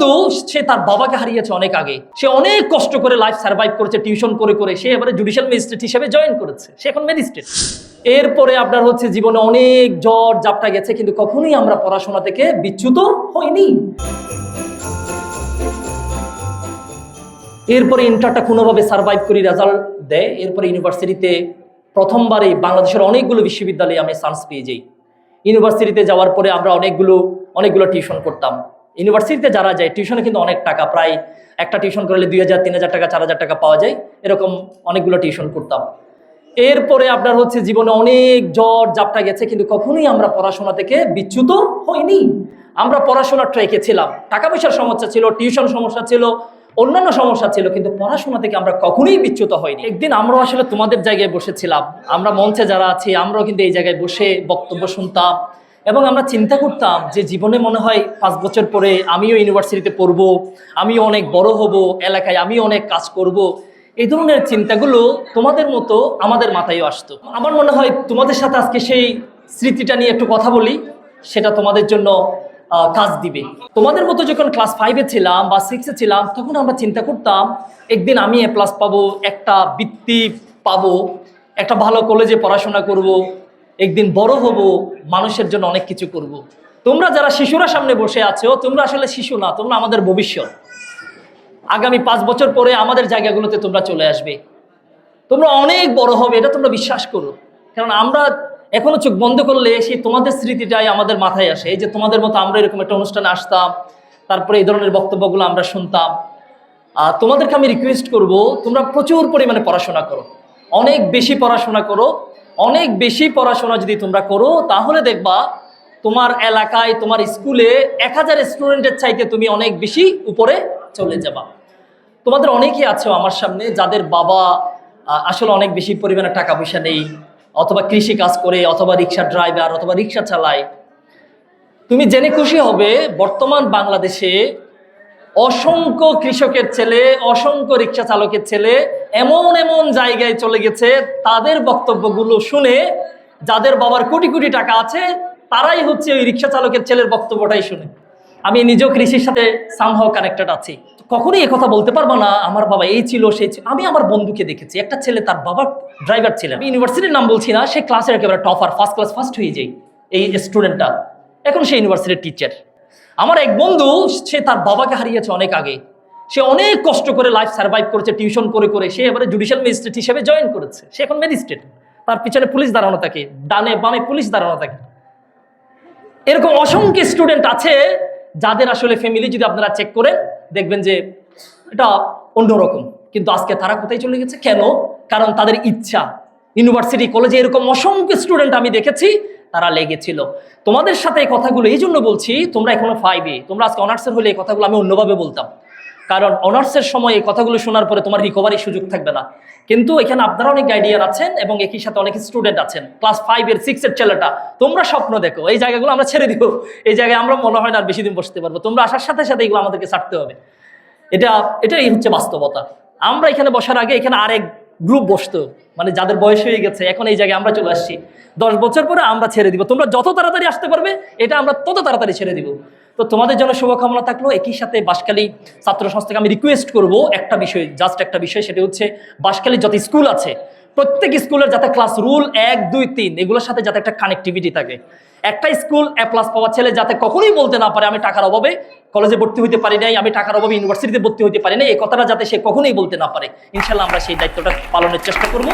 বন্ধু সে তার বাবাকে হারিয়েছে অনেক আগে। সে অনেক কষ্ট করে লাইফ সার্ভাইভ করেছে, টিউশন করে করে সে এবারে জুডিশিয়াল ম্যাজিস্ট্রেট হিসেবে জয়েন করেছে, সে এখন ম্যাজিস্ট্রেট। এরপরে আপনার হচ্ছে জীবনে অনেক জ্বর জাপটা গেছে, কিন্তু কখনোই আমরা পড়াশোনা থেকে বিচ্যুত হইনি। এরপরে ইন্টারটা কোনোভাবে সার্ভাইভ করি, রেজাল্ট দেয়। এরপরে ইউনিভার্সিটিতে প্রথমবারে বাংলাদেশের অনেকগুলো বিশ্ববিদ্যালয়ে আমি চান্স পেয়ে যাই। ইউনিভার্সিটিতে যাওয়ার পরে আমরা অনেকগুলো টিউশন করতাম। ইউনিভার্সিটিতে যারা যায় টিউশনে কিন্তু অনেক টাকা, প্রায় একটা টিউশন করলে 2000, 3000 টাকা, 4000 টাকা পাওয়া যায়, এরকম অনেকগুলো টিউশন করতাম। এরপরে আপনার হচ্ছে জীবনে অনেক জ্বর জাপটা গেছে, কিন্তু কখনোই আমরা পড়াশোনা থেকে বিচ্যুত হইনি। আমরা পড়াশোনার ট্র্যাকে ছিলাম। টাকা পয়সার সমস্যা ছিল, টিউশন সমস্যা ছিল, অন্যান্য সমস্যা ছিল, কিন্তু পড়াশোনা থেকে আমরা কখনোই বিচ্যুত হইনি। একদিন আমরাও আসলে তোমাদের জায়গায় বসেছিলাম, আমরা মঞ্চে যারা আছি আমরাও কিন্তু এই জায়গায় বসে বক্তব্য শুনতাম এবং আমরা চিন্তা করতাম যে জীবনে মনে হয় 5 বছর পরে আমিও ইউনিভার্সিটিতে পড়বো, আমিও অনেক বড় হব, এলাকায় আমিও অনেক কাজ করব। এই ধরনের চিন্তাগুলো তোমাদের মতো আমাদের মাথায়ও আসতো। আমার মনে হয় তোমাদের সাথে আজকে সেই স্মৃতিটা নিয়ে একটু কথা বলি, সেটা তোমাদের জন্য কাজ দিবে। তোমাদের মতো যখন ক্লাস 5-এ ছিলাম বা 6-এ ছিলাম, তখন আমরা চিন্তা করতাম একদিন আমি A+ পাবো, একটা বৃত্তি পাবো, একটা ভালো কলেজে পড়াশোনা করব, একদিন বড় হব, মানুষের জন্য অনেক কিছু করব। তোমরা যারা শিশুরা সামনে বসে আছো, তোমরা আসলে শিশু না, তোমরা আমাদের ভবিষ্যৎ। আগামী 5 বছর পরে আমাদের জায়গাগুলোতে তোমরা চলে আসবে, তোমরা অনেক বড় হবে, এটা তোমরা বিশ্বাস করো। কারণ আমরা এখনো চোখ বন্ধ করলে সেই তোমাদের স্মৃতিটাই আমাদের মাথায় আসে। এই যে তোমাদের মতো আমরা এরকম একটা অনুষ্ঠানে আসতাম, তারপরে এই ধরনের বক্তব্যগুলো আমরা শুনতাম। তোমাদেরকে আমি রিকোয়েস্ট করব, তোমরা প্রচুর পরিমাণে পড়াশোনা করো, অনেক বেশি পড়াশোনা করো। অনেক বেশি পড়াশোনা যদি তোমরা করো, তাহলে দেখবা তোমার এলাকায়, তোমার স্কুলে 1000 স্টুডেন্টের চাইতে তুমি অনেক বেশি উপরে চলে যাবা। তোমাদের অনেকেই আছো আমার সামনে যাদের বাবা আসলে অনেক বেশি পরিমাণে টাকা পয়সা নেই, অথবা কৃষি কাজ করে, অথবা রিক্সা ড্রাইভার, অথবা রিক্সা চালায়। তুমি জেনে খুশি হবে বর্তমান বাংলাদেশে অসংখ্য কৃষকের ছেলে, অসংখ্য রিক্সা চালকের ছেলে এমন এমন জায়গায় চলে গেছে, তাদের বক্তব্যগুলো শুনে যাদের বাবার কোটি কোটি টাকা আছে, তারাই হচ্ছে ওই রিক্সা চালকের ছেলের বক্তব্যটাই শুনে। আমি নিজেও কৃষির সাথে সামহাও কানেক্টেড আছি। কখনোই কথা বলতে পারবো না আমার বাবা এই ছিল সেই ছিল। আমি আমার বন্ধুকে দেখেছি, একটা ছেলে তার বাবা ড্রাইভার ছিলেন, আমি ইউনিভার্সিটির নাম বলছি না, সে ক্লাসের একেবারে টপার, ফার্স্ট ক্লাস ফার্স্ট হয়ে যায় এই স্টুডেন্টটা, এখন সে ইউনিভার্সিটির টিচার। আমার এক বন্ধু সে তার বাবাকে হারিয়েছে অনেক আগে। সে অনেক কষ্ট করে লাইফ সার্ভাইভ করেছে, টিউশন করে করে সে এবারে জুডিশিয়াল ম্যাজিস্ট্রেট হিসেবে জয়েন করেছে, সে এখন ম্যাজিস্ট্রেট। তার পিছনে পুলিশ দাঁড়ানো থাকে, ডানে বামে পুলিশ দাঁড়ানো থাকে। এরকম অসংখ্য স্টুডেন্ট আছে যাদের আসলে ফ্যামিলি যদি আপনারা চেক করেন দেখবেন যে এটা অন্যরকম, কিন্তু আজকে তারা কোথায় চলে গেছে? কেন? কারণ তাদের ইচ্ছা। ইউনিভার্সিটি কলেজে এরকম অসংখ্য স্টুডেন্ট আমি দেখেছি, তারা লেগেছিল। তোমাদের সাথে এই কথাগুলো এই জন্য বলছি, তোমরা এখনো 5-এ, তোমরা আজকে অনার্সের হলে এই কথাগুলো আমি অন্যভাবে বলতাম, কারণ অনার্সের সময় এই কথাগুলো শোনার পরে তোমার রিকভারির সুযোগ থাকবে না। কিন্তু এখানে আপনারা অনেক গাইডিয়ান আছেন এবং একই সাথে অনেক স্টুডেন্ট আছেন, ক্লাস 5-এর 6-এর ছেলেটা, তোমরা স্বপ্ন দেখো এই জায়গাগুলো আমরা ছেড়ে দিব। এই জায়গায় আমরা মনে হয় না আর বেশি দিন বসতে পারবো, তোমরা আসার সাথে সাথে এগুলো আমাদেরকে ছাড়তে হবে। এটাই হচ্ছে বাস্তবতা। আমরা এখানে বসার আগে এখানে আরেক গ্রুপ বসতো, মানে যাদের বয়স হয়ে গেছে, এখন এই জায়গায় আমরা চলে আসছি। 10 বছর পরে আমরা ছেড়ে দিব, তোমরা যত তাড়াতাড়ি আসতে পারবে এটা আমরা তত তাড়াতাড়ি ছেড়ে দিব। তো তোমাদের জন্য শুভকামনা থাকলো। একই সাথে বাঁশখালী ছাত্র সংস্থাকে আমি রিকোয়েস্ট করব একটা বিষয়, জাস্ট একটা বিষয়, সেটা হচ্ছে বাঁশখালীর যত স্কুল আছে প্রত্যেক স্কুলের যাতে ক্লাস রুল 1, 2, 3 এগুলোর সাথে যাতে একটা কানেক্টিভিটি থাকে। একটা স্কুল A+ পাওয়া ছেলে যাতে কখনোই বলতে না পারে আমি টাকার অভাবে কলেজে ভর্তি হইতে পারি নাই, আমি টাকার অভাবে ইউনিভার্সিটিতে ভর্তি হইতে পারি না, এই কথাটা যাতে সে কখনোই বলতে না পারে। ইনশাল্লাহ আমরা সেই দায়িত্বটা পালনের চেষ্টা করব।